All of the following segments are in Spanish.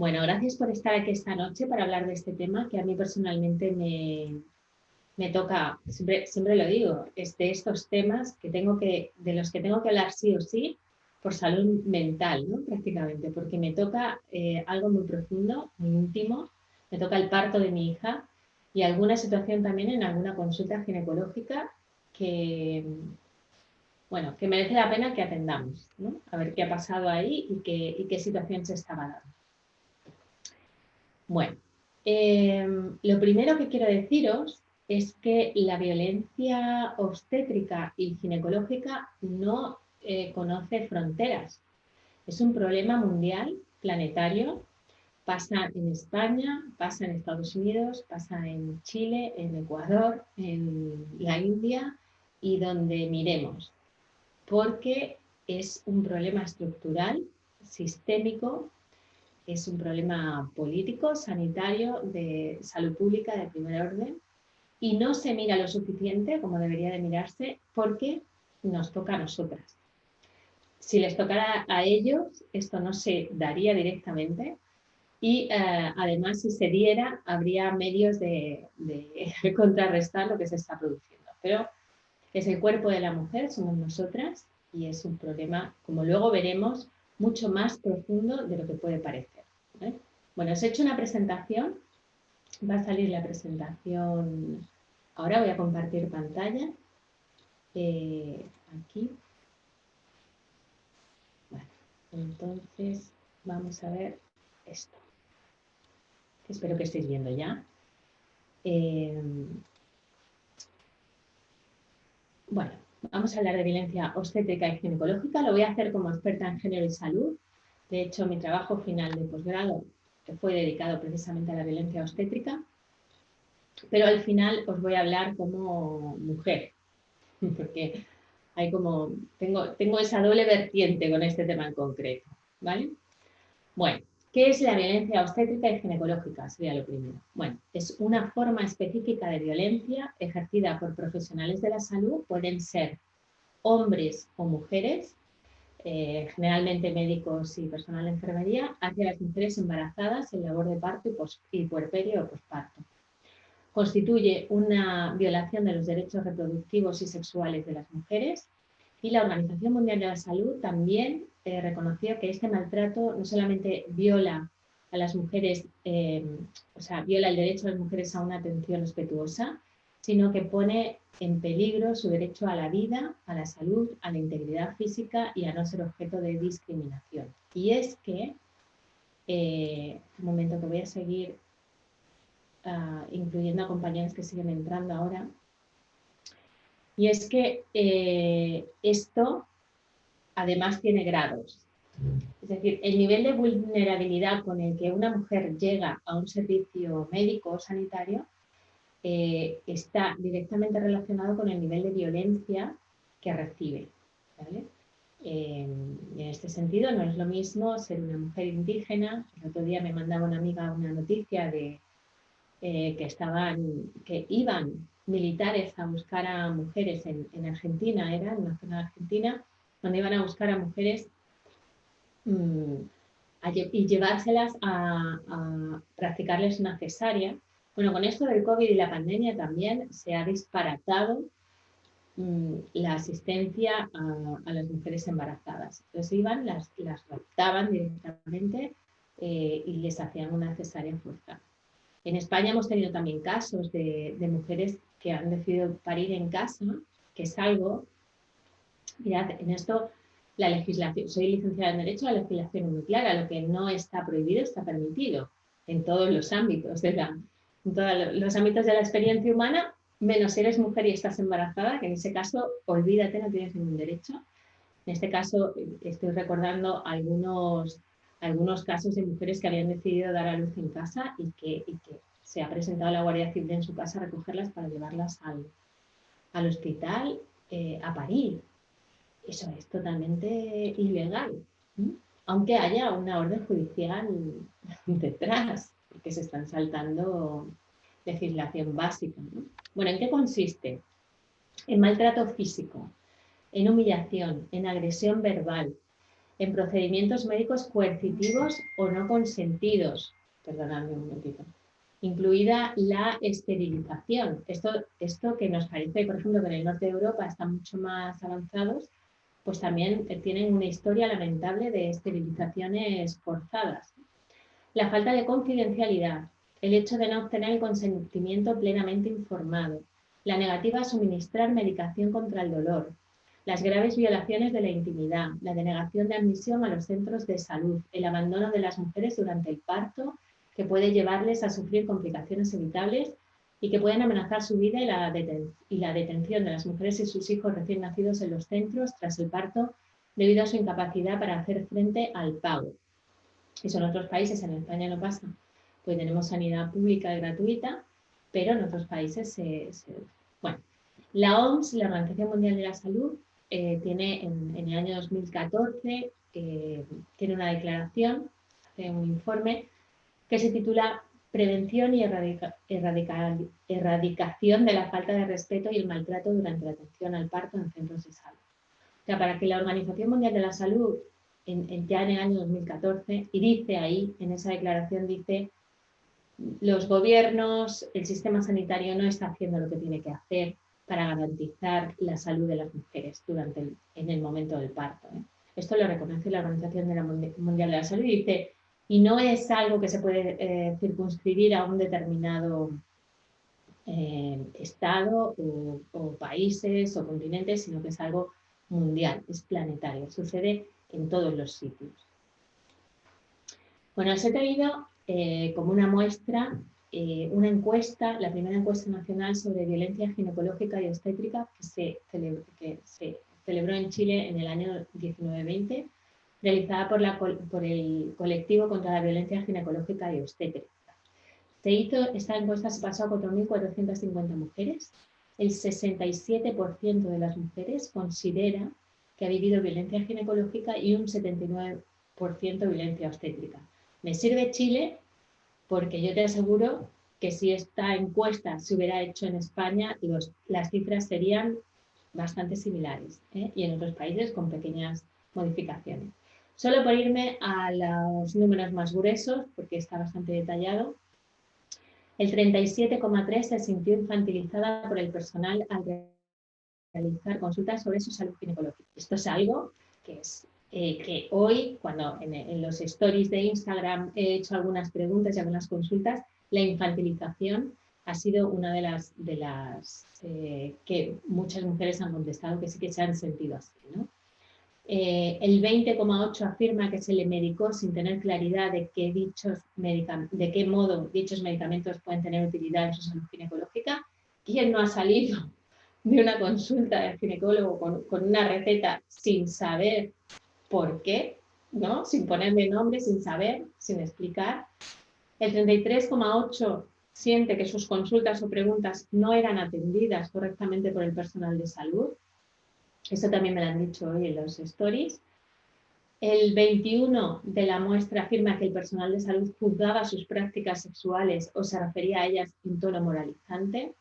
Bueno, gracias por estar aquí esta noche para hablar de este tema que a mí personalmente me toca, siempre lo digo, es de estos temas de los que tengo que hablar sí o sí por salud mental, ¿no? Prácticamente, porque me toca algo muy profundo, muy íntimo, me toca el parto de mi hija y alguna situación también en alguna consulta ginecológica que, bueno, que merece la pena que atendamos, ¿no? A ver qué ha pasado ahí y qué situación se estaba dando. Bueno, lo primero que quiero deciros es que la violencia obstétrica y ginecológica no conoce fronteras. Es un problema mundial, planetario. Pasa en España, pasa en Estados Unidos, pasa en Chile, en Ecuador, en la India y donde miremos. Porque es un problema estructural, sistémico. Es un problema político, sanitario, de salud pública de primer orden y no se mira lo suficiente como debería de mirarse porque nos toca a nosotras. Si les tocara a ellos, esto no se daría directamente y además si se diera, habría medios de contrarrestar lo que se está produciendo. Pero es el cuerpo de la mujer, somos nosotras y es un problema, como luego veremos, mucho más profundo de lo que puede parecer, ¿vale? Bueno, os he hecho una presentación, va a salir la presentación, ahora voy a compartir pantalla, aquí. Bueno, entonces vamos a ver esto, que espero que estéis viendo ya. Bueno, vamos a hablar de violencia obstétrica y ginecológica, lo voy a hacer como experta en género y salud. De hecho, mi trabajo final de posgrado fue dedicado precisamente a la violencia obstétrica, pero al final os voy a hablar como mujer, porque hay como, tengo esa doble vertiente con este tema en concreto, ¿vale? Bueno, ¿qué es la violencia obstétrica y ginecológica? Sería lo primero. Bueno, es una forma específica de violencia ejercida por profesionales de la salud, pueden ser hombres o mujeres, generalmente médicos y personal de enfermería, hacia las mujeres embarazadas en labor de parto y puerperio o posparto. Constituye una violación de los derechos reproductivos y sexuales de las mujeres y la Organización Mundial de la Salud también reconoció que este maltrato no solamente viola a las mujeres, o sea, viola el derecho de las mujeres a una atención respetuosa, sino que pone en peligro su derecho a la vida, a la salud, a la integridad física y a no ser objeto de discriminación. Y es que, un momento que voy a seguir incluyendo a compañeros que siguen entrando ahora, y es que esto además tiene grados. Es decir, el nivel de vulnerabilidad con el que una mujer llega a un servicio médico o sanitario está directamente relacionado con el nivel de violencia que recibe, ¿vale? En este sentido, no es lo mismo ser una mujer indígena. El otro día me mandaba una amiga una noticia de que iban militares a buscar a mujeres en Argentina, era en una zona de Argentina, donde iban a buscar a mujeres y llevárselas a practicarles una cesárea. Bueno, con esto del COVID y la pandemia también se ha disparatado la asistencia a las mujeres embarazadas. Entonces iban, las raptaban directamente y les hacían una cesárea forzada. En España hemos tenido también casos de mujeres que han decidido parir en casa, que es algo, mirad, en esto la legislación, soy licenciada en Derecho, la legislación es muy clara, lo que no está prohibido está permitido en todos los ámbitos, en todos los ámbitos de la experiencia humana, menos si eres mujer y estás embarazada, que en ese caso, olvídate, no tienes ningún derecho. En este caso, estoy recordando algunos casos de mujeres que habían decidido dar a luz en casa y que se ha presentado la Guardia Civil en su casa a recogerlas para llevarlas al hospital a parir. Eso es totalmente ilegal, ¿sí? Aunque haya una orden judicial detrás, porque se están saltando legislación básica, ¿no? Bueno, ¿en qué consiste? En maltrato físico, en humillación, en agresión verbal, en procedimientos médicos coercitivos o no consentidos, perdonadme un momentito, incluida la esterilización. Esto que nos parece, por ejemplo, que en el norte de Europa están mucho más avanzados, pues también tienen una historia lamentable de esterilizaciones forzadas. La falta de confidencialidad, el hecho de no obtener el consentimiento plenamente informado, la negativa a suministrar medicación contra el dolor, las graves violaciones de la intimidad, la denegación de admisión a los centros de salud, el abandono de las mujeres durante el parto, que puede llevarles a sufrir complicaciones evitables y que pueden amenazar su vida y la detención de las mujeres y sus hijos recién nacidos en los centros tras el parto debido a su incapacidad para hacer frente al pago. Eso en otros países, en España no pasa, pues tenemos sanidad pública y gratuita, pero en otros países bueno, la OMS, la Organización Mundial de la Salud, tiene en el año 2014, tiene una declaración, hace un informe que se titula Prevención y erradicación de la falta de respeto y el maltrato durante la atención al parto en centros de salud. O sea, para que la Organización Mundial de la Salud, ya en el año 2014, y dice ahí, en esa declaración dice, los gobiernos, el sistema sanitario no está haciendo lo que tiene que hacer para garantizar la salud de las mujeres en el momento del parto. Esto lo reconoce la Organización Mundial de la Salud y dice, y no es algo que se puede circunscribir a un determinado estado o países o continentes, sino que es algo mundial, es planetario, sucede en todos los sitios. Bueno, os he traído como una muestra una encuesta, la primera encuesta nacional sobre violencia ginecológica y obstétrica que se celebró en Chile en el año 19-20, realizada por el colectivo contra la violencia ginecológica y obstétrica. Esta encuesta se pasó a 4.450 mujeres. El 67% de las mujeres considera que ha vivido violencia ginecológica y un 79% violencia obstétrica. Me sirve Chile porque yo te aseguro que si esta encuesta se hubiera hecho en España, las cifras serían bastante similares, y en otros países con pequeñas modificaciones. Solo por irme a los números más gruesos, porque está bastante detallado, el 37,3% se sintió infantilizada por el personal al realizar consultas sobre su salud ginecológica. Esto es algo que hoy, cuando en los stories de Instagram he hecho algunas preguntas y algunas consultas, la infantilización ha sido una de las que muchas mujeres han contestado que sí que se han sentido así, ¿no? El 20,8% afirma que se le medicó sin tener claridad de qué modo dichos medicamentos pueden tener utilidad en su salud ginecológica. ¿Quién no ha salido de una consulta del ginecólogo con una receta sin saber por qué, ¿no? Sin ponerle nombre, sin saber, sin explicar? El 33,8% siente que sus consultas o preguntas no eran atendidas correctamente por el personal de salud. Esto también me lo han dicho hoy en los stories. El 21% de la muestra afirma que el personal de salud juzgaba sus prácticas sexuales o se refería a ellas en tono moralizante.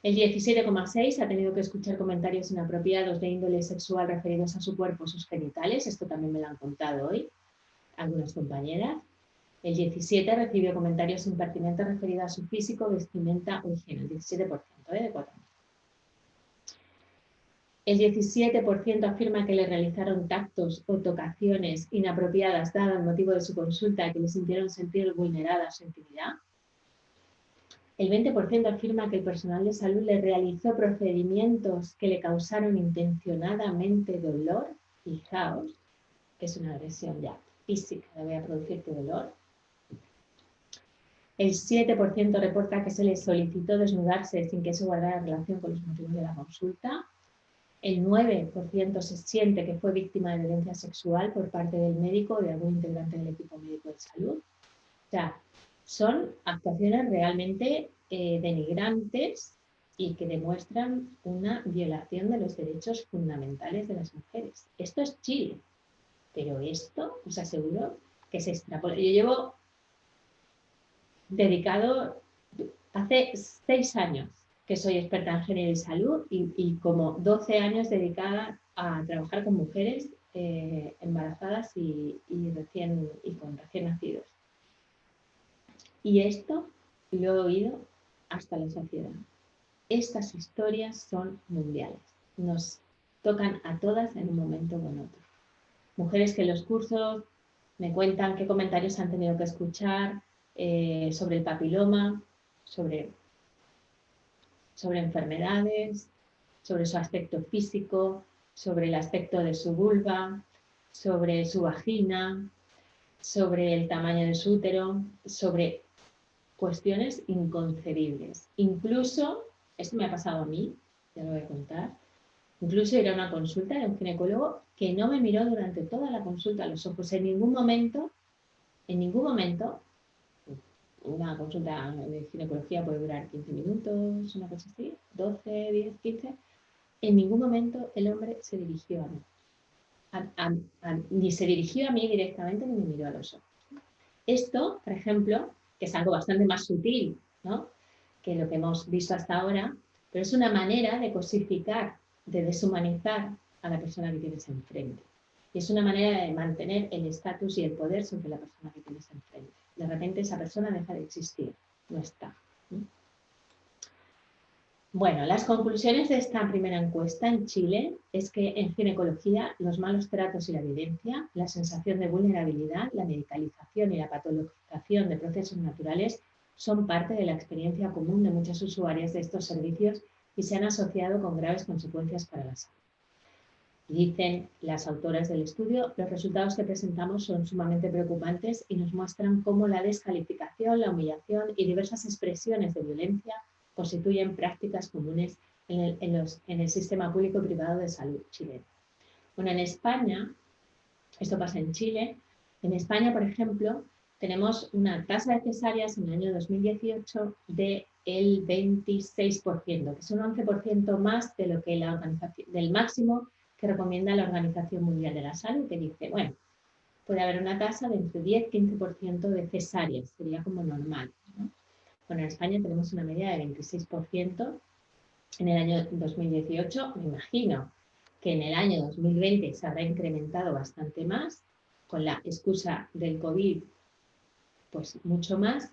El 17,6% ha tenido que escuchar comentarios inapropiados de índole sexual referidos a su cuerpo o sus genitales. Esto también me lo han contado hoy algunas compañeras. El 17% recibió comentarios impertinentes referidos a su físico, vestimenta o higiene. El 17%, de 4. El 17% afirma que le realizaron tactos o tocaciones inapropiadas dado el motivo de su consulta que le sintieron sentir vulnerada su intimidad. El 20% afirma que el personal de salud le realizó procedimientos que le causaron intencionadamente dolor. Fijaos que es una agresión ya física, le voy a producirte dolor. El 7% reporta que se le solicitó desnudarse sin que eso guardara relación con los motivos de la consulta. El 9% se siente que fue víctima de violencia sexual por parte del médico o de algún integrante del equipo médico de salud. O sea, son actuaciones realmente denigrantes y que demuestran una violación de los derechos fundamentales de las mujeres. Esto es Chile, pero esto os aseguro que se extrapola. Yo llevo dedicado hace 6 años que soy experta en género y salud y como 12 años dedicada a trabajar con mujeres embarazadas y con recién nacidos. Y esto lo he oído hasta la saciedad. Estas historias son mundiales. Nos tocan a todas en un momento o en otro. Mujeres que en los cursos me cuentan qué comentarios han tenido que escuchar sobre el papiloma, sobre enfermedades, sobre su aspecto físico, sobre el aspecto de su vulva, sobre su vagina, sobre el tamaño de su útero, sobre cuestiones inconcebibles. Incluso, esto me ha pasado a mí, ya lo voy a contar, incluso ir a una consulta de un ginecólogo que no me miró durante toda la consulta a los ojos. En ningún momento, una consulta de ginecología puede durar 15 minutos, una cosa así, 12, 10, 15. En ningún momento el hombre se dirigió a mí. Ni se dirigió a mí directamente ni me miró a los ojos. Esto, por ejemplo, que es algo bastante más sutil, ¿no?, que lo que hemos visto hasta ahora, pero es una manera de cosificar, de deshumanizar a la persona que tienes enfrente. Y es una manera de mantener el estatus y el poder sobre la persona que tienes enfrente. De repente esa persona deja de existir, no está. Bueno, las conclusiones de esta primera encuesta en Chile es que en ginecología los malos tratos y la violencia, la sensación de vulnerabilidad, la medicalización y la patologización de procesos naturales son parte de la experiencia común de muchas usuarias de estos servicios y se han asociado con graves consecuencias para la salud. Dicen las autoras del estudio, los resultados que presentamos son sumamente preocupantes y nos muestran cómo la descalificación, la humillación y diversas expresiones de violencia constituyen prácticas comunes en el sistema público y privado de salud chileno. Bueno, en España, esto pasa en Chile, en España, por ejemplo, tenemos una tasa de cesáreas en el año 2018 del 26%, que es un 11% más de lo que del máximo que recomienda la Organización Mundial de la Salud, que dice, bueno, puede haber una tasa de entre 10 y 15% de cesáreas, sería como normal, ¿no? Bueno, en España tenemos una media de 26% en el año 2018. Me imagino que en el año 2020 se habrá incrementado bastante más, con la excusa del COVID, pues mucho más.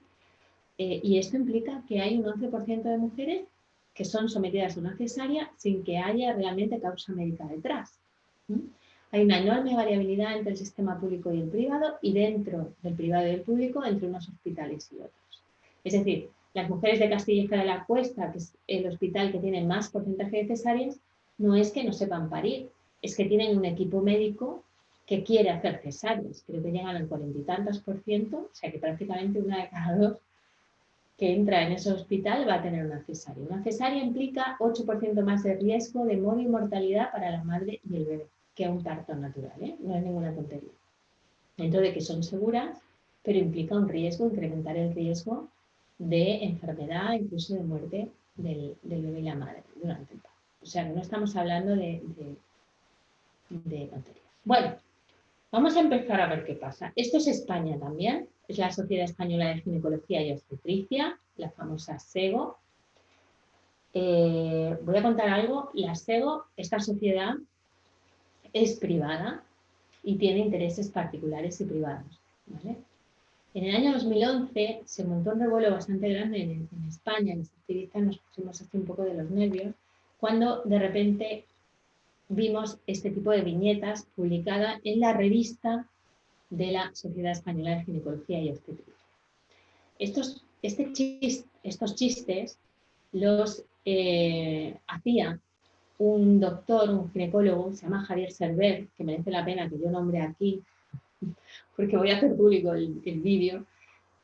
Y esto implica que hay un 11% de mujeres que son sometidas a una cesárea sin que haya realmente causa médica detrás. Hay una enorme variabilidad entre el sistema público y el privado y dentro del privado y el público entre unos hospitales y otros. Es decir, las mujeres de Castilleja de la Cuesta, que es el hospital que tiene más porcentaje de cesáreas, no es que no sepan parir, es que tienen un equipo médico que quiere hacer cesáreas. Creo que llegan al 40 y tantos %, o sea que prácticamente una de cada dos que entra en ese hospital va a tener una cesárea. Una cesárea implica 8% más de riesgo de morir y mortalidad para la madre y el bebé que un parto natural, ¿eh? No es ninguna tontería. Dentro de que son seguras, pero implica un riesgo, incrementar el riesgo de enfermedad, incluso de muerte del bebé y la madre durante el parto. O sea, no estamos hablando de tonterías. Bueno, vamos a empezar a ver qué pasa. Esto es España también, es la Sociedad Española de Ginecología y Obstetricia, la famosa SEGO. Voy a contar algo. La SEGO, esta sociedad, es privada y tiene intereses particulares y privados, ¿vale? En el año 2011 se montó un revuelo bastante grande en España, los activistas nos pusimos así un poco de los nervios, cuando de repente vimos este tipo de viñetas publicadas en la revista de la Sociedad Española de Ginecología y Obstetricia. Estos chistes los hacía un doctor, un ginecólogo, se llama Javier Server, que merece la pena que yo nombre aquí, porque voy a hacer público el vídeo,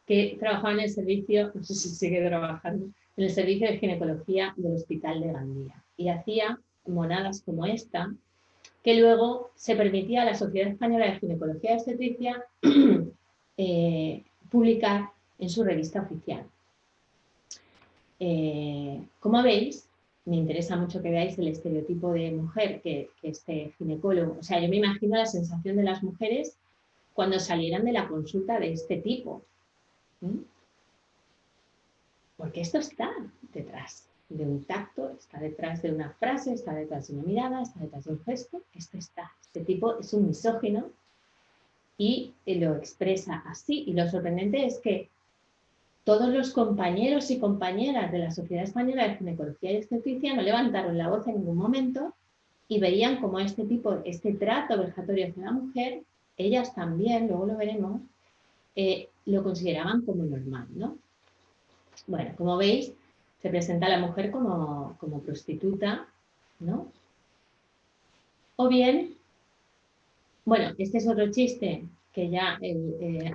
que trabajaba en el servicio, no sé si sigue trabajando, en el servicio de ginecología del Hospital de Gandía. Y hacía monadas como esta, que luego se permitía a la Sociedad Española de Ginecología y Obstetricia publicar en su revista oficial. Como veis, me interesa mucho que veáis el estereotipo de mujer que este ginecólogo, o sea, yo me imagino la sensación de las mujeres cuando salieran de la consulta de este tipo. Porque esto está detrás. de un tacto, está detrás de una frase, está detrás de una mirada, está detrás de un gesto. Este tipo es un misógino y lo expresa así. Y lo sorprendente es que todos los compañeros y compañeras de la Sociedad Española de Ginecología y Obstetricia no levantaron la voz en ningún momento y veían como este trato vejatorio hacia la mujer, ellas también, luego lo veremos, lo consideraban como normal, ¿no? Bueno, como veis, se presenta a la mujer como prostituta, ¿no? O bien, bueno, este es otro chiste que ya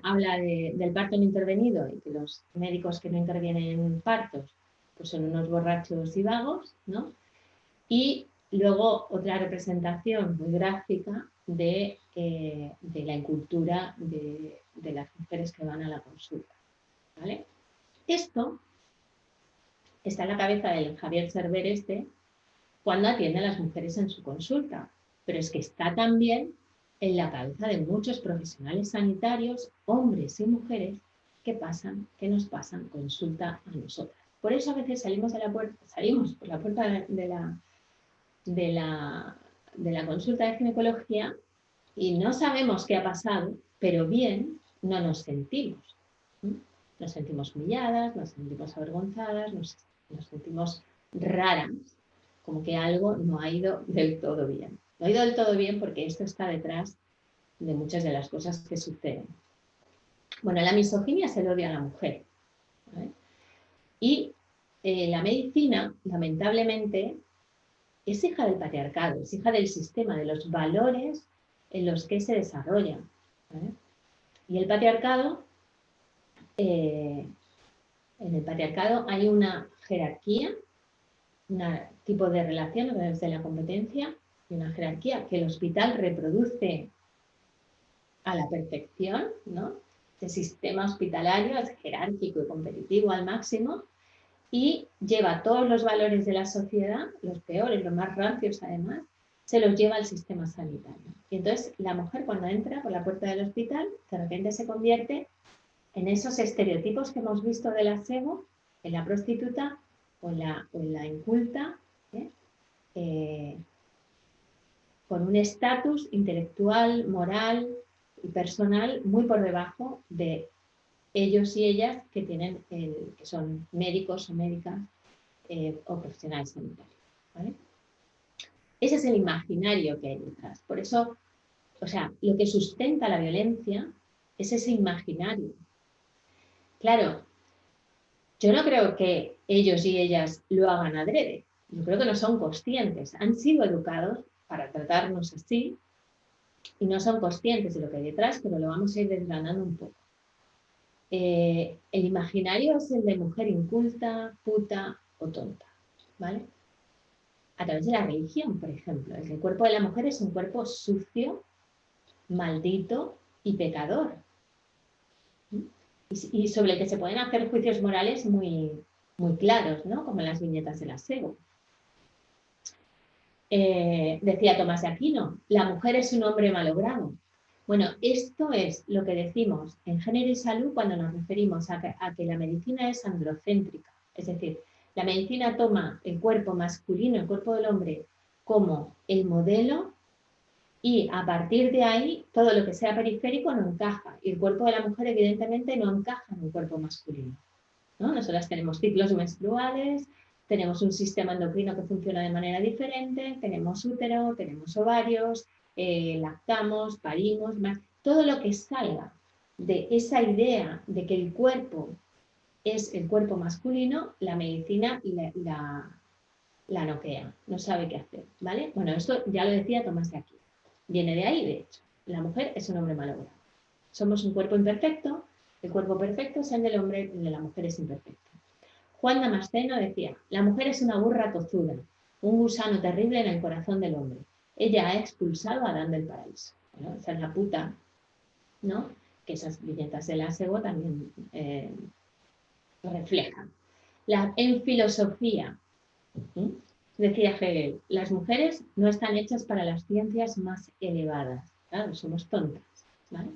habla del parto no intervenido y que los médicos que no intervienen en partos pues son unos borrachos y vagos, ¿no? Y luego otra representación muy gráfica de la incultura de las mujeres que van a la consulta, ¿vale? Esto está en la cabeza del Javier Cerver cuando atiende a las mujeres en su consulta, pero es que está también en la cabeza de muchos profesionales sanitarios, hombres y mujeres, que nos pasan consulta a nosotras. Por eso a veces salimos por la puerta de la consulta de ginecología y no sabemos qué ha pasado, pero bien no nos sentimos. Nos sentimos humilladas, nos sentimos avergonzadas, nos sentimos raras, como que algo no ha ido del todo bien. No ha ido del todo bien porque esto está detrás de muchas de las cosas que suceden. Bueno, la misoginia es el odio a la mujer, ¿vale? Y la medicina, lamentablemente, es hija del patriarcado, es hija del sistema, de los valores en los que se desarrolla, ¿vale? Y el patriarcado, en el patriarcado hay una jerarquía, un tipo de relación desde la competencia y una jerarquía que el hospital reproduce a la perfección, ¿no? El sistema hospitalario es jerárquico y competitivo al máximo y lleva todos los valores de la sociedad, los peores, los más rancios además, se los lleva al sistema sanitario. Y entonces la mujer cuando entra por la puerta del hospital, de repente se convierte en esos estereotipos que hemos visto del aseo, en la prostituta o en la inculta, con un estatus intelectual, moral y personal muy por debajo de ellos y ellas que son médicos o médicas o profesionales sanitarios, ¿vale? Ese es el imaginario que hay detrás. Por eso, o sea, lo que sustenta la violencia es ese imaginario. Claro, yo no creo que ellos y ellas lo hagan adrede. Yo creo que no son conscientes. Han sido educados para tratarnos así y no son conscientes de lo que hay detrás, pero lo vamos a ir desgranando un poco. El imaginario es el de mujer inculta, puta o tonta, ¿vale? A través de la religión, por ejemplo. El cuerpo de la mujer es un cuerpo sucio, maldito y pecador. Y sobre el que se pueden hacer juicios morales muy, muy claros, ¿no? Como en las viñetas del aseo. Decía Tomás de Aquino, la mujer es un hombre malogrado. Bueno, esto es lo que decimos en Género y Salud cuando nos referimos a que la medicina es androcéntrica. Es decir, la medicina toma el cuerpo masculino, el cuerpo del hombre, como el modelo y a partir de ahí todo lo que sea periférico no encaja. Y el cuerpo de la mujer evidentemente no encaja en un cuerpo masculino, ¿no? Nosotras tenemos ciclos menstruales, tenemos un sistema endocrino que funciona de manera diferente, tenemos útero, tenemos ovarios, lactamos, parimos, todo lo que salga de esa idea de que el cuerpo es el cuerpo masculino, la medicina la noquea, no sabe qué hacer, ¿vale? Bueno, esto ya lo decía Tomás de Aquino. Viene de ahí, de hecho. La mujer es un hombre malogrado. Somos un cuerpo imperfecto, el cuerpo perfecto es el del hombre, el de la mujer es imperfecto. Juan Damasceno decía, la mujer es una burra tozuda, un gusano terrible en el corazón del hombre. Ella ha expulsado a Adán del paraíso. Bueno, esa es la puta, ¿no? Que esas viñetas del aseo también reflejan. En filosofía, decía Hegel, las mujeres no están hechas para las ciencias más elevadas. Claro, somos tontas, ¿vale?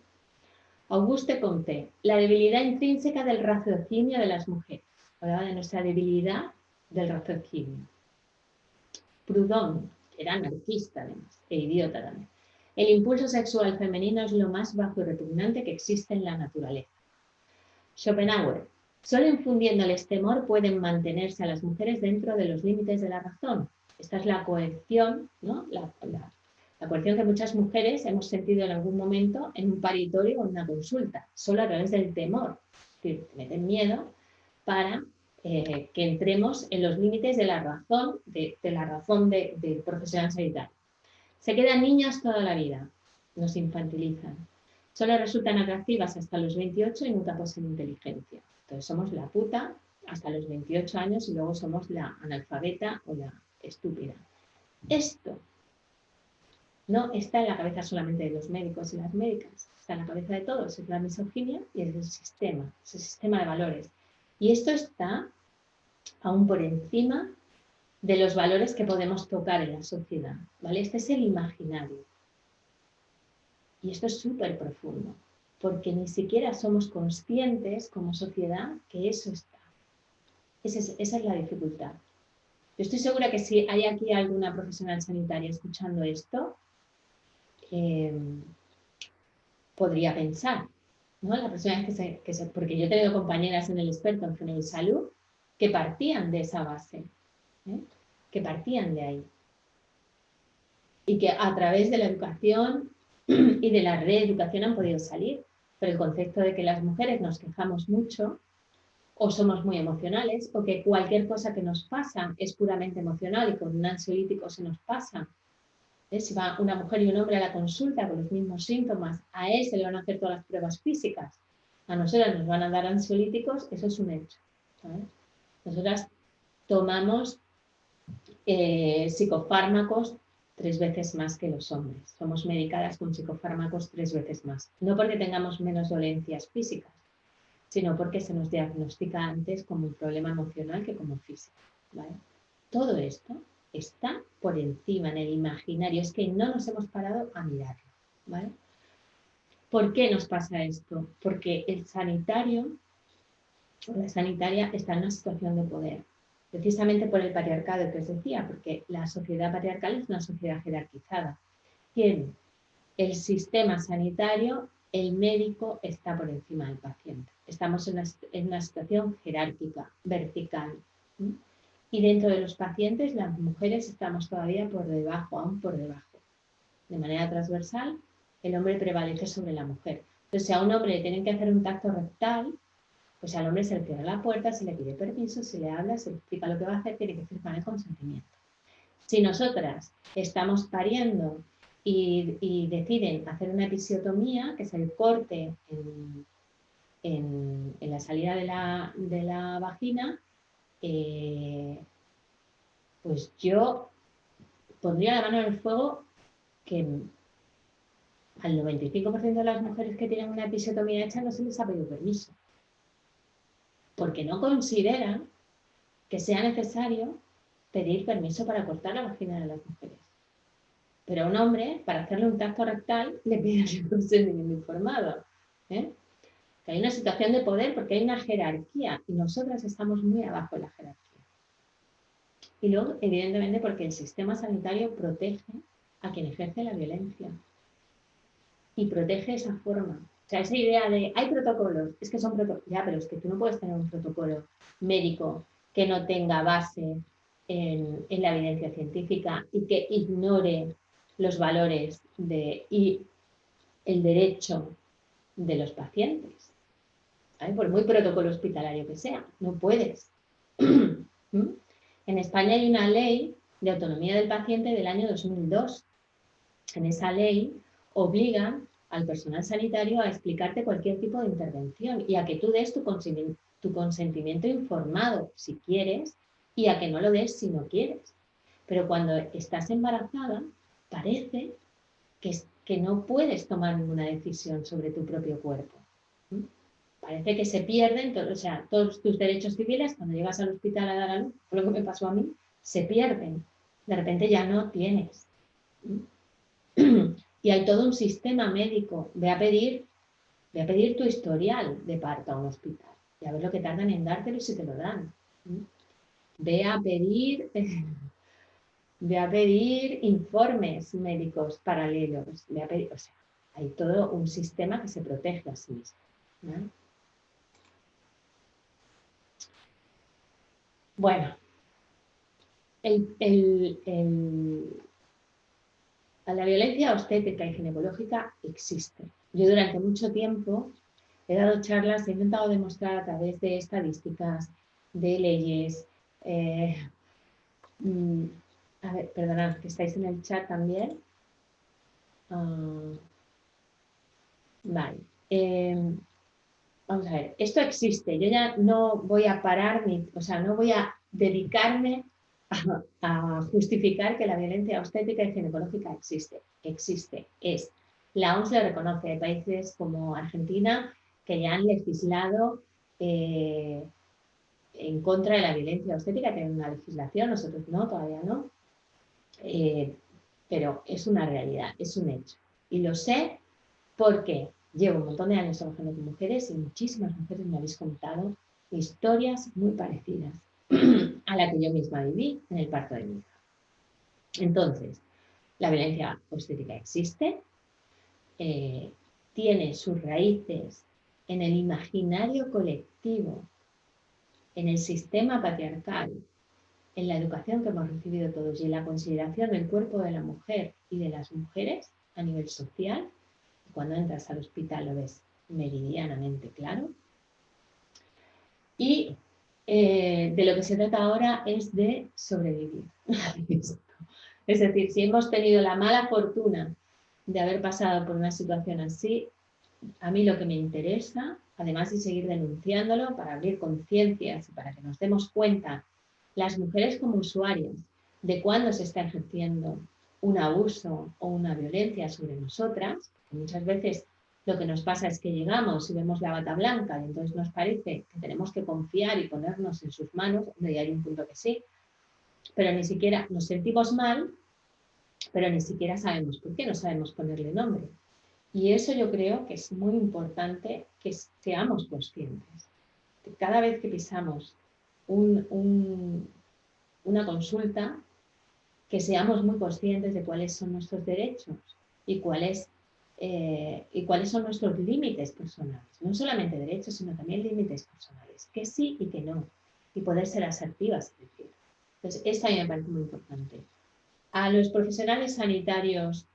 Auguste Comte, la debilidad intrínseca del raciocinio de las mujeres. Hablaba de nuestra debilidad del raciocinio. Proudhon, que era anarquista además, e idiota también. El impulso sexual femenino es lo más bajo y repugnante que existe en la naturaleza. Schopenhauer, solo infundiéndoles temor pueden mantenerse a las mujeres dentro de los límites de la razón. Esta es la coerción, ¿no? La coerción que muchas mujeres hemos sentido en algún momento en un paritorio o en una consulta, solo a través del temor. Es decir, te meten miedo para que entremos en los límites de la razón, del profesional sanitario. Se quedan niñas toda la vida, nos infantilizan. Solo resultan atractivas hasta los 28 y nunca poseen inteligencia. Entonces somos la puta hasta los 28 años y luego somos la analfabeta o la estúpida. Esto no está en la cabeza solamente de los médicos y las médicas, está en la cabeza de todos, es la misoginia y es el sistema de valores. Y esto está aún por encima de los valores que podemos tocar en la sociedad, ¿vale? Este es el imaginario. Y esto es súper profundo, porque ni siquiera somos conscientes como sociedad que eso está. Esa es la dificultad. Yo estoy segura que si hay aquí alguna profesional sanitaria escuchando esto, podría pensar, ¿no? La persona porque yo he tenido compañeras en el experto en género y salud que partían de esa base, que partían de ahí. Y que a través de la educación y de la reeducación han podido salir. Pero el concepto de que las mujeres nos quejamos mucho o somos muy emocionales o que cualquier cosa que nos pasa es puramente emocional y con un ansiolítico se nos pasa. Si va una mujer y un hombre a la consulta con los mismos síntomas, a él se le van a hacer todas las pruebas físicas, a nosotras nos van a dar ansiolíticos, eso es un hecho, ¿sabes? Nosotras tomamos psicofármacos 3 veces más que los hombres. Somos medicadas con psicofármacos 3 veces más. No porque tengamos menos dolencias físicas, sino porque se nos diagnostica antes como un problema emocional que como físico, ¿vale? Todo esto está por encima en el imaginario, es que no nos hemos parado a mirarlo, ¿vale? ¿Por qué nos pasa esto? Porque el sanitario o la sanitaria está en una situación de poder, precisamente por el patriarcado que os decía, porque la sociedad patriarcal es una sociedad jerarquizada. Tiene el sistema sanitario, el médico está por encima del paciente. Estamos en una situación jerárquica, vertical. Y dentro de los pacientes, las mujeres estamos todavía por debajo, aún por debajo. De manera transversal, el hombre prevalece sobre la mujer. Entonces, si a un hombre le tienen que hacer un tacto rectal, pues al hombre se le cierra la puerta, se le pide permiso, se le habla, se le explica lo que va a hacer, tiene que firmar el consentimiento. Si nosotras estamos pariendo y deciden hacer una episiotomía, que es el corte en la salida de la vagina, pues yo pondría la mano en el fuego que al 95% de las mujeres que tienen una episiotomía hecha no se les ha pedido permiso, porque no consideran que sea necesario pedir permiso para cortar la vagina de las mujeres. Pero a un hombre, para hacerle un tacto rectal, le piden el consentimiento informado. Que hay una situación de poder porque hay una jerarquía y nosotras estamos muy abajo en la jerarquía. Y luego, evidentemente, porque el sistema sanitario protege a quien ejerce la violencia. Y protege esa forma. O sea, esa idea de, hay protocolos, es que son protocolos. Ya, pero es que tú no puedes tener un protocolo médico que no tenga base en la evidencia científica y que ignore los valores y el derecho de los pacientes. ¿Vale? Por muy protocolo hospitalario que sea, no puedes. En España hay una ley de autonomía del paciente del año 2002. En esa ley obligan al personal sanitario a explicarte cualquier tipo de intervención y a que tú des tu consentimiento informado si quieres y a que no lo des si no quieres. Pero cuando estás embarazada, parece que no puedes tomar ninguna decisión sobre tu propio cuerpo. Parece que se pierden, todos tus derechos civiles, cuando llegas al hospital a dar a luz, fue lo que me pasó a mí, se pierden. De repente ya no tienes. Y hay todo un sistema médico. Ve a pedir tu historial de parto a un hospital y a ver lo que tardan en dártelo y si te lo dan. ve a pedir informes médicos paralelos, o sea, hay todo un sistema que se protege a sí mismo, ¿no? Bueno, la violencia obstétrica y ginecológica existe. Yo durante mucho tiempo he dado charlas, he intentado demostrar a través de estadísticas, de leyes. A ver, perdonad, que estáis en el chat también. Vale. Vamos a ver, esto existe. Yo ya no voy a parar, o sea, no voy a dedicarme a justificar que la violencia obstétrica y ginecológica existe. Existe, es. La OMS le reconoce. Hay países como Argentina que ya han legislado en contra de la violencia obstétrica, tienen una legislación, nosotros no, todavía no. Pero es una realidad, es un hecho. Y lo sé porque llevo un montón de años trabajando con mujeres y muchísimas mujeres me habéis contado historias muy parecidas a la que yo misma viví en el parto de mi hija. Entonces, la violencia obstétrica existe, tiene sus raíces en el imaginario colectivo, en el sistema patriarcal, en la educación que hemos recibido todos y en la consideración del cuerpo de la mujer y de las mujeres a nivel social. Cuando entras al hospital lo ves meridianamente claro. Y de lo que se trata ahora es de sobrevivir. Es decir, si hemos tenido la mala fortuna de haber pasado por una situación así, a mí lo que me interesa, además de seguir denunciándolo, para abrir conciencias y para que nos demos cuenta, las mujeres como usuarias, de cuándo se está ejerciendo un abuso o una violencia sobre nosotras, porque muchas veces lo que nos pasa es que llegamos y vemos la bata blanca y entonces nos parece que tenemos que confiar y ponernos en sus manos, y hay un punto que sí, pero ni siquiera nos sentimos mal, pero ni siquiera sabemos por qué, no sabemos ponerle nombre. Y eso yo creo que es muy importante que seamos conscientes. Que cada vez que pisamos una consulta, que seamos muy conscientes de cuáles son nuestros derechos y cuáles son nuestros límites personales. No solamente derechos, sino también límites personales. Que sí y que no. Y poder ser asertivas. Entonces, esto a mí me parece muy importante. A los profesionales sanitarios,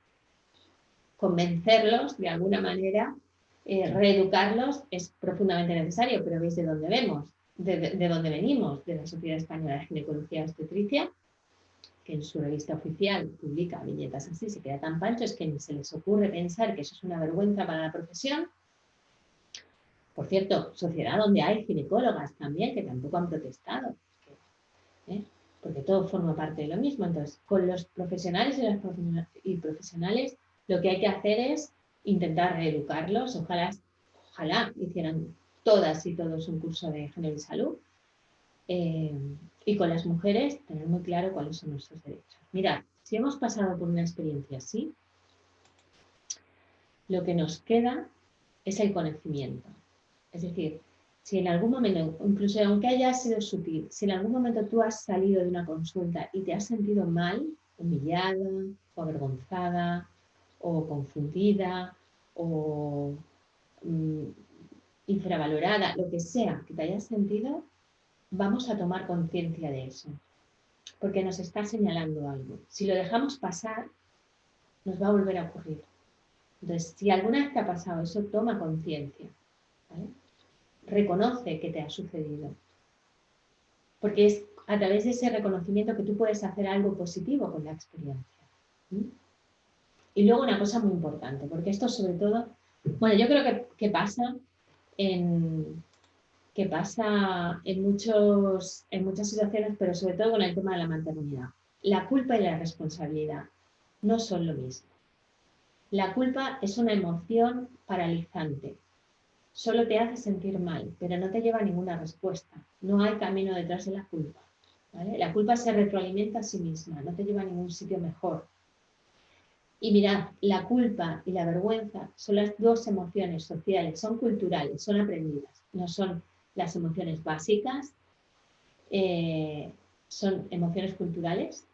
convencerlos de alguna manera, reeducarlos es profundamente necesario, pero veis de dónde de dónde venimos, de la Sociedad Española de Ginecología y Obstetricia, que en su revista oficial publica viñetas así, se queda tan panchos que ni se les ocurre pensar que eso es una vergüenza para la profesión. Por cierto, sociedad donde hay ginecólogas también que tampoco han protestado, porque todo forma parte de lo mismo. Entonces, con los profesionales y profesionales, lo que hay que hacer es intentar reeducarlos. Ojalá hicieran todas y todos un curso de género y salud. Y con las mujeres, tener muy claro cuáles son nuestros derechos. Mirad, si hemos pasado por una experiencia así, lo que nos queda es el conocimiento. Es decir, si en algún momento, incluso aunque haya sido sutil, si en algún momento tú has salido de una consulta y te has sentido mal, humillada, o avergonzada, o confundida, o infravalorada, lo que sea que te hayas sentido, vamos a tomar conciencia de eso, porque nos está señalando algo. Si lo dejamos pasar, nos va a volver a ocurrir. Entonces, si alguna vez te ha pasado eso, toma conciencia, ¿vale? Reconoce que te ha sucedido, porque es a través de ese reconocimiento que tú puedes hacer algo positivo con la experiencia. Y luego una cosa muy importante, porque esto sobre todo, bueno, yo creo que pasa en muchas situaciones, pero sobre todo con el tema de la maternidad. La culpa y la responsabilidad no son lo mismo. La culpa es una emoción paralizante. Solo te hace sentir mal, pero no te lleva a ninguna respuesta. No hay camino detrás de la culpa, ¿vale? La culpa se retroalimenta a sí misma, no te lleva a ningún sitio mejor. Y mirad, la culpa y la vergüenza son las dos emociones sociales, son culturales, son aprendidas, no son las emociones básicas son emociones culturales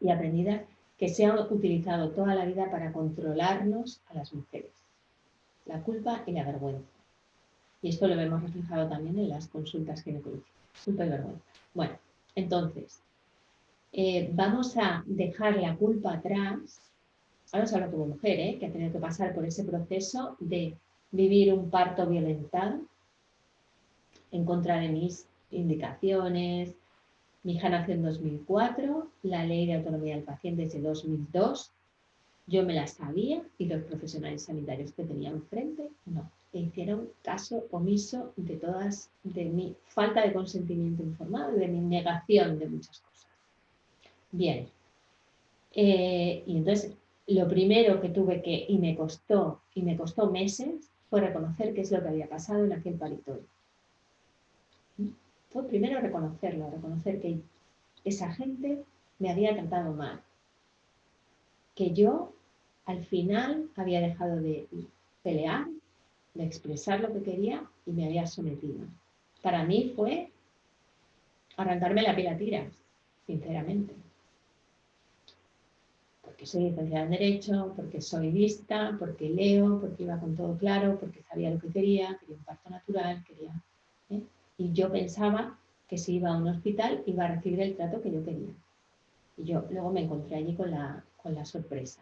y aprendidas que se han utilizado toda la vida para controlarnos a las mujeres. La culpa y la vergüenza. Y esto lo vemos reflejado también en las consultas ginecológicas. Súper vergüenza. Bueno, entonces, vamos a dejar la culpa atrás. Ahora os hablo como mujer, que ha tenido que pasar por ese proceso de vivir un parto violentado en contra de mis indicaciones. Mi hija nació en 2004, la ley de autonomía del paciente es de 2002. Yo me la sabía y los profesionales sanitarios que tenía enfrente no. E hicieron caso omiso de mi falta de consentimiento informado y de mi negación de muchas cosas. Bien. Y entonces, lo primero que tuve que, y me costó meses, fue reconocer qué es lo que había pasado en aquel paritorio. Fue primero reconocerlo, reconocer que esa gente me había tratado mal. Que yo, al final, había dejado de pelear, de expresar lo que quería y me había sometido. Para mí fue arrancarme la piel a tiras, sinceramente. Porque soy licenciada en Derecho, porque soy lista, porque leo, porque iba con todo claro, porque sabía lo que quería un parto natural, ¿eh? Y yo pensaba que si iba a un hospital iba a recibir el trato que yo quería. Y yo luego me encontré allí con la sorpresa.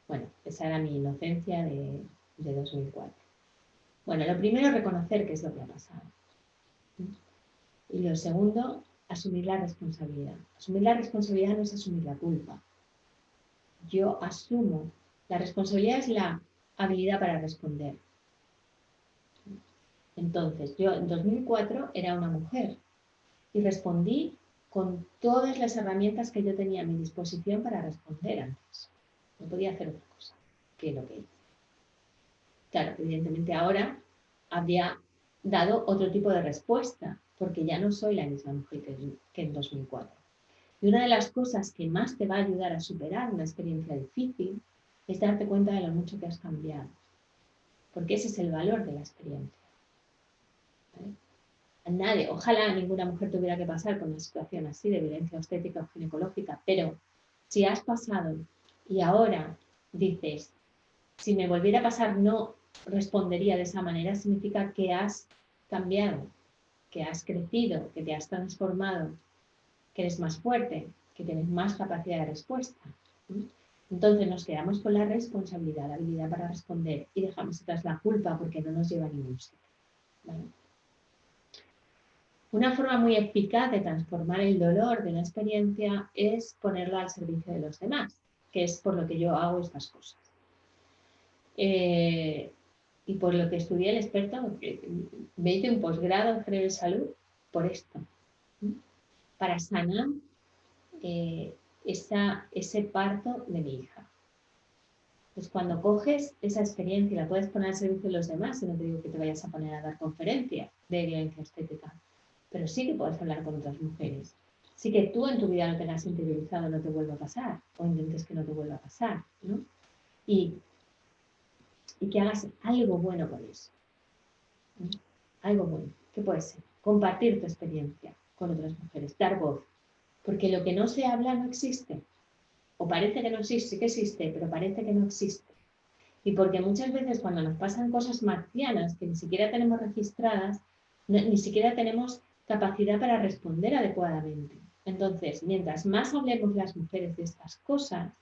Bueno, esa era mi inocencia de 2004. Bueno, lo primero es reconocer qué es lo que ha pasado. Y lo segundo, asumir la responsabilidad. Asumir la responsabilidad no es asumir la culpa. Yo asumo. La responsabilidad es la habilidad para responder. Entonces, yo en 2004 era una mujer y respondí con todas las herramientas que yo tenía a mi disposición para responder antes. No podía hacer otra cosa que lo que hice. Claro, evidentemente ahora habría dado otro tipo de respuesta, porque ya no soy la misma mujer que en 2004. Y una de las cosas que más te va a ayudar a superar una experiencia difícil es darte cuenta de lo mucho que has cambiado, porque ese es el valor de la experiencia. ¿Vale? A nadie, ojalá ninguna mujer tuviera que pasar con una situación así de violencia obstétrica o ginecológica, pero si has pasado y ahora dices, si me volviera a pasar no respondería de esa manera, significa que has cambiado, que has crecido, que te has transformado, que eres más fuerte, que tienes más capacidad de respuesta. Entonces nos quedamos con la responsabilidad, la habilidad para responder y dejamos atrás la culpa porque no nos lleva a ningún sitio. ¿Vale? Una forma muy eficaz de transformar el dolor de una experiencia es ponerla al servicio de los demás, que es por lo que yo hago estas cosas. Y por lo que estudié el experto, me hice un posgrado en Género y Salud por esto, para sanar ese parto de mi hija. Pues cuando coges esa experiencia y la puedes poner al servicio de los demás, y no te digo que te vayas a poner a dar conferencias de violencia obstétrica, pero sí que puedes hablar con otras mujeres. Sí que tú en tu vida lo tengas interiorizado, no te vuelva a pasar, o intentes que no te vuelva a pasar, ¿no? Y que hagas algo bueno con eso. Algo bueno. ¿Qué puede ser? Compartir tu experiencia con otras mujeres, dar voz. Porque lo que no se habla no existe. O parece que no existe, sí que existe, pero parece que no existe. Y porque muchas veces cuando nos pasan cosas marcianas que ni siquiera tenemos registradas, ni siquiera tenemos capacidad para responder adecuadamente. Entonces, mientras más hablemos las mujeres de estas cosas,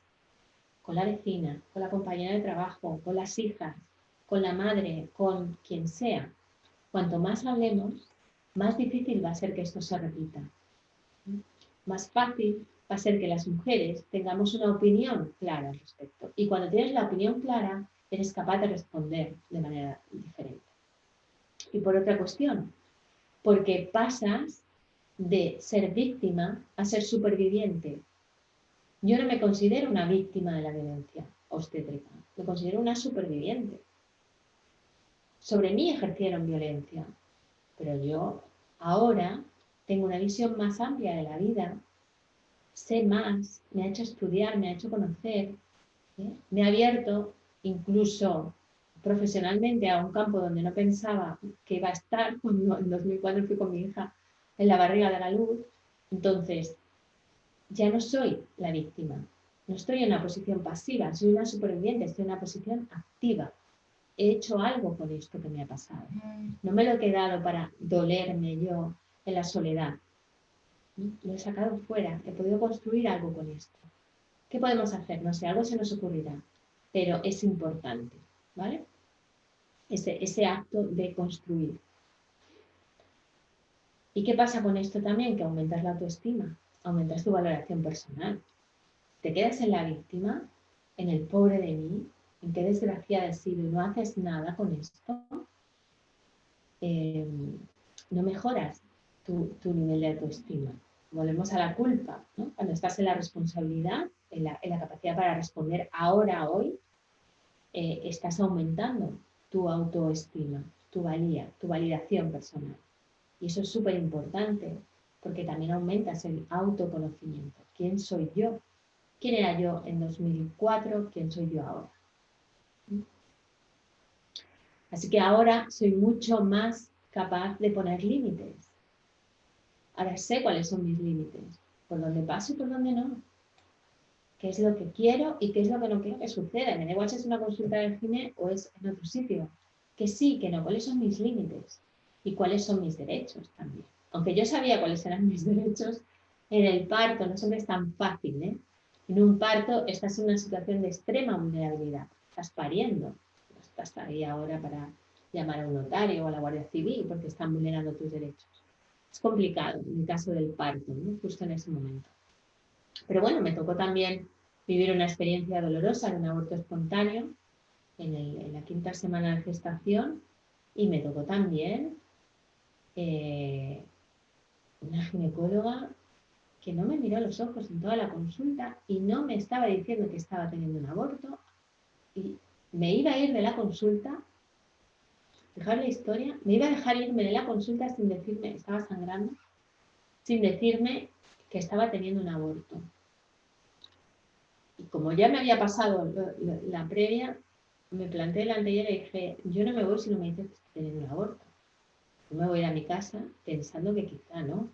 con la vecina, con la compañera de trabajo, con las hijas, con la madre, con quien sea, cuanto más hablemos, más difícil va a ser que esto se repita. Más fácil va a ser que las mujeres tengamos una opinión clara al respecto. Y cuando tienes la opinión clara, eres capaz de responder de manera diferente. Y por otra cuestión, porque pasas de ser víctima a ser superviviente. Yo no me considero una víctima de la violencia obstétrica, me considero una superviviente. Sobre mí ejercieron violencia, pero yo ahora tengo una visión más amplia de la vida, sé más, me ha hecho estudiar, me ha hecho conocer, me ha abierto incluso profesionalmente a un campo donde no pensaba que iba a estar. Cuando en 2004 fui con mi hija en la barriga de la luz, Entonces, ya no soy la víctima, no estoy en una posición pasiva, soy una superviviente, estoy en una posición activa. He hecho algo con esto que me ha pasado. No me lo he quedado para dolerme yo en la soledad. Lo he sacado fuera, he podido construir algo con esto. ¿Qué podemos hacer? No sé, algo se nos ocurrirá, pero es importante, ¿vale? Ese acto de construir. ¿Y qué pasa con esto también? Que aumentas la autoestima, aumentas tu valoración personal. Te quedas en la víctima, en el pobre de mí, en qué desgraciada he sido y no haces nada con esto, no mejoras tu nivel de autoestima. Volvemos a la culpa, ¿no? Cuando estás en la responsabilidad, en la capacidad para responder ahora, hoy, estás aumentando tu autoestima, tu valía, tu validación personal. Y eso es súper importante, porque también aumentas el autoconocimiento. ¿Quién soy yo? ¿Quién era yo en 2004? ¿Quién soy yo ahora? Así que ahora soy mucho más capaz de poner límites. Ahora sé cuáles son mis límites, por dónde paso y por dónde no. Qué es lo que quiero y qué es lo que no quiero que suceda. Me da igual si es una consulta del cine o es en otro sitio. Que sí, que no, cuáles son mis límites y cuáles son mis derechos también. Aunque yo sabía cuáles eran mis derechos, en el parto no siempre es tan fácil, ¿eh? En un parto estás en una situación de extrema vulnerabilidad. Estás pariendo. No estás ahí ahora para llamar a un notario o a la Guardia Civil porque están vulnerando tus derechos. Es complicado en el caso del parto, ¿no? Justo en ese momento. Pero bueno, me tocó también vivir una experiencia dolorosa de un aborto espontáneo en la 5ª semana de gestación y me tocó también una ginecóloga que no me miró a los ojos en toda la consulta y no me estaba diciendo que estaba teniendo un aborto y me iba a ir de la consulta, dejar la historia, me iba a dejar irme de la consulta sin decirme, estaba sangrando, sin decirme que estaba teniendo un aborto. Y como ya me había pasado la previa, me planté delante de ella y dije, yo no me voy si no me dices que estoy teniendo un aborto. No me voy a ir a mi casa pensando que quizá no.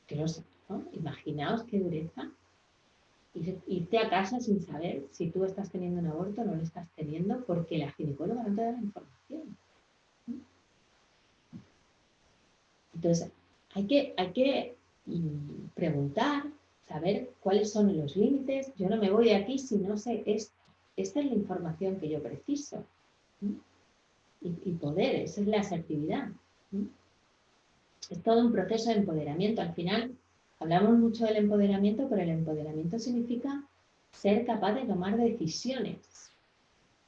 Que no sé, ¿no? Imaginaos qué dureza. Irte a casa sin saber si tú estás teniendo un aborto o no lo estás teniendo porque la ginecóloga no te da la información. Entonces, hay que preguntar, saber cuáles son los límites. Yo no me voy de aquí si no sé esto. Esta es la información que yo preciso. Y poder, esa es la asertividad. Es todo un proceso de empoderamiento. Al final, hablamos mucho del empoderamiento, pero el empoderamiento significa ser capaz de tomar decisiones.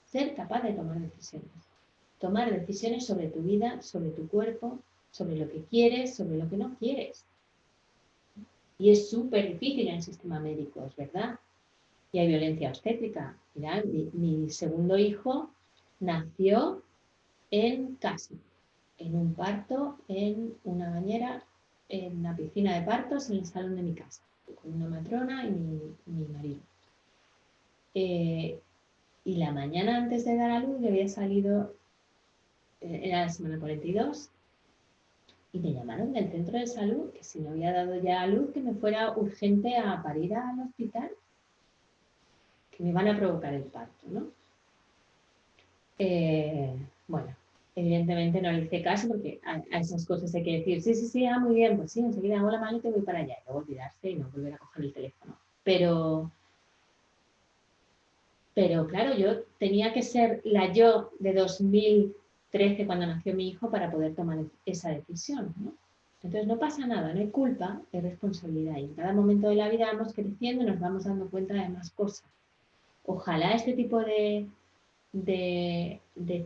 Ser capaz de tomar decisiones. Tomar decisiones sobre tu vida, sobre tu cuerpo, sobre lo que quieres, sobre lo que no quieres. Y es súper difícil en el sistema médico, es verdad. Y hay violencia obstétrica. Mirad, mi segundo hijo nació en casa, en un parto, en una bañera, en una piscina de partos, en el salón de mi casa, con una matrona y mi marido. Y la mañana antes de dar a luz le había salido, era la semana 42, y me llamaron del centro de salud que si no había dado ya a luz, que me fuera urgente a parir al hospital, que me iban a provocar el parto, ¿no? Bueno, evidentemente no le hice caso porque a esas cosas hay que decir, sí, muy bien, pues sí, enseguida hago la maleta y voy para allá. Y luego olvidarse y no volver a coger el teléfono. Pero claro, yo tenía que ser la yo de 2013 cuando nació mi hijo para poder tomar esa decisión, ¿no? Entonces no pasa nada, no hay culpa, hay responsabilidad. Y en cada momento de la vida vamos creciendo y nos vamos dando cuenta de más cosas. Ojalá este tipo de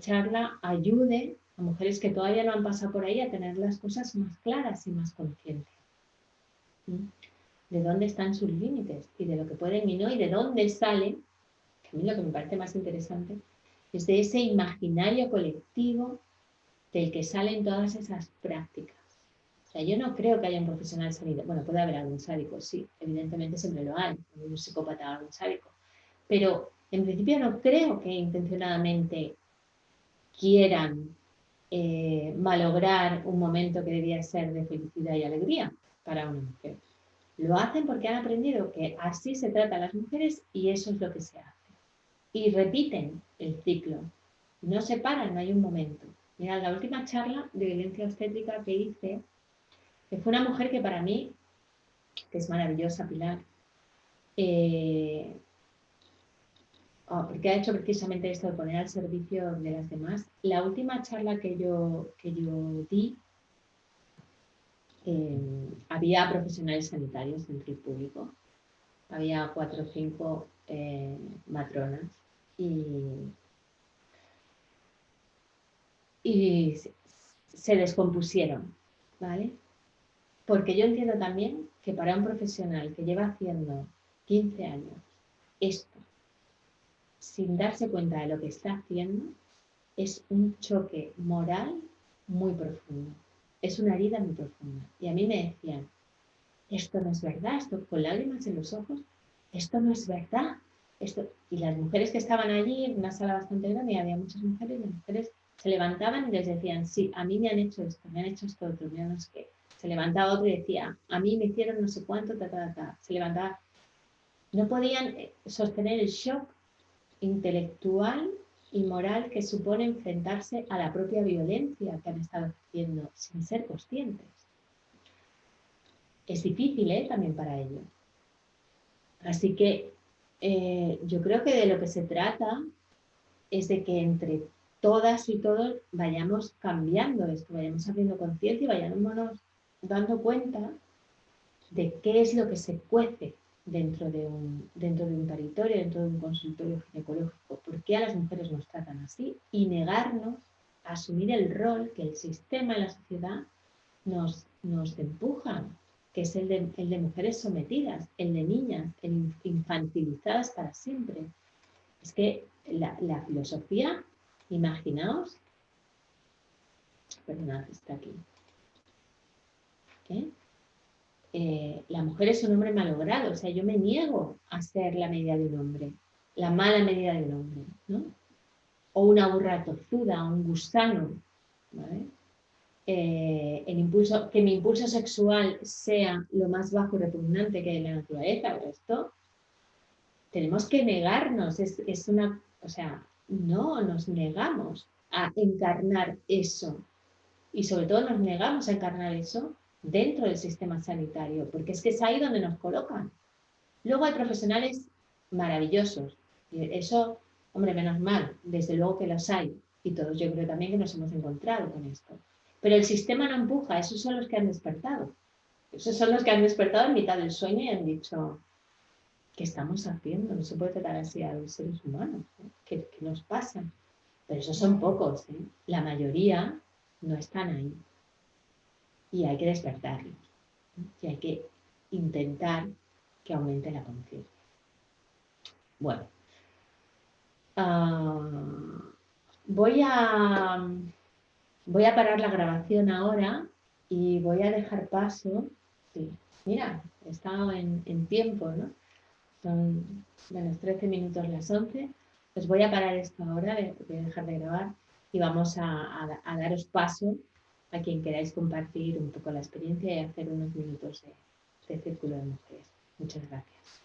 charla ayude a mujeres que todavía no han pasado por ahí a tener las cosas más claras y más conscientes. De dónde están sus límites y de lo que pueden y no, y de dónde salen, que a mí lo que me parece más interesante, es de ese imaginario colectivo del que salen todas esas prácticas. O sea, yo no creo que haya un profesional sanitario, bueno, puede haber algún sádico, sí, evidentemente siempre lo hay, un psicópata o algún sádico, pero en principio no creo que intencionadamente quieran malograr un momento que debía ser de felicidad y alegría para una mujer. Lo hacen porque han aprendido que así se trata a las mujeres y eso es lo que se hace. Y repiten el ciclo. No se paran, no hay un momento. Mira, la última charla de violencia obstétrica que hice, que fue una mujer que para mí, que es maravillosa, Pilar, porque ha hecho precisamente esto de poner al servicio de las demás. La última charla que yo di, había profesionales sanitarios dentro del público, había 4 o 5 matronas y se descompusieron, ¿vale? Porque yo entiendo también que para un profesional que lleva haciendo 15 años esto, sin darse cuenta de lo que está haciendo, es un choque moral muy profundo. Es una herida muy profunda. Y a mí me decían, esto no es verdad, esto con lágrimas en los ojos, esto no es verdad. Y las mujeres que estaban allí, en una sala bastante grande, y había muchas mujeres, las mujeres se levantaban y les decían, sí, a mí me han hecho esto, me han hecho esto otro, me no sé qué. Se levantaba otro y decía, a mí me hicieron no sé cuánto, ta, ta, ta. Se levantaba. No podían sostener el shock intelectual y moral que supone enfrentarse a la propia violencia que han estado haciendo sin ser conscientes. Es difícil, también para ellos. Así que yo creo que de lo que se trata es de que entre todas y todos vayamos cambiando esto, vayamos haciendo conciencia y vayamos dando cuenta de qué es lo que se cuece dentro de un territorio, dentro de un consultorio ginecológico, por qué a las mujeres nos tratan así y negarnos a asumir el rol que el sistema y la sociedad nos empujan, que es el de mujeres sometidas, el de niñas, el infantilizadas para siempre. Es que la filosofía, imaginaos, perdona, está aquí, la mujer es un hombre malogrado, o sea, yo me niego a ser la medida de un hombre, la mala medida de un hombre, ¿no? O una burra tozuda, un gusano, ¿vale? Que mi impulso sexual sea lo más bajo y repugnante que hay en la naturaleza, pero esto tenemos que negarnos, o sea, no nos negamos a encarnar eso y sobre todo nos negamos a encarnar eso dentro del sistema sanitario, porque es que es ahí donde nos colocan. Luego hay profesionales maravillosos, y eso, hombre, menos mal, desde luego que los hay, y todos yo creo también que nos hemos encontrado con esto. Pero el sistema no empuja, esos son los que han despertado. Esos son los que han despertado en mitad del sueño y han dicho, ¿qué estamos haciendo? No se puede tratar así a los seres humanos, ¿eh? ¿Qué nos pasa? Pero esos son pocos, ¿eh? La mayoría no están ahí. Y hay que despertarlos, ¿eh? Y hay que intentar que aumente la conciencia. Bueno, voy a parar la grabación ahora y voy a dejar paso. Sí, mira, he estado en tiempo, ¿no? Son menos 13 minutos las 11. Pues voy a parar esto ahora, voy a dejar de grabar y vamos a daros paso a quien queráis compartir un poco la experiencia y hacer unos minutos de círculo de mujeres. Muchas gracias.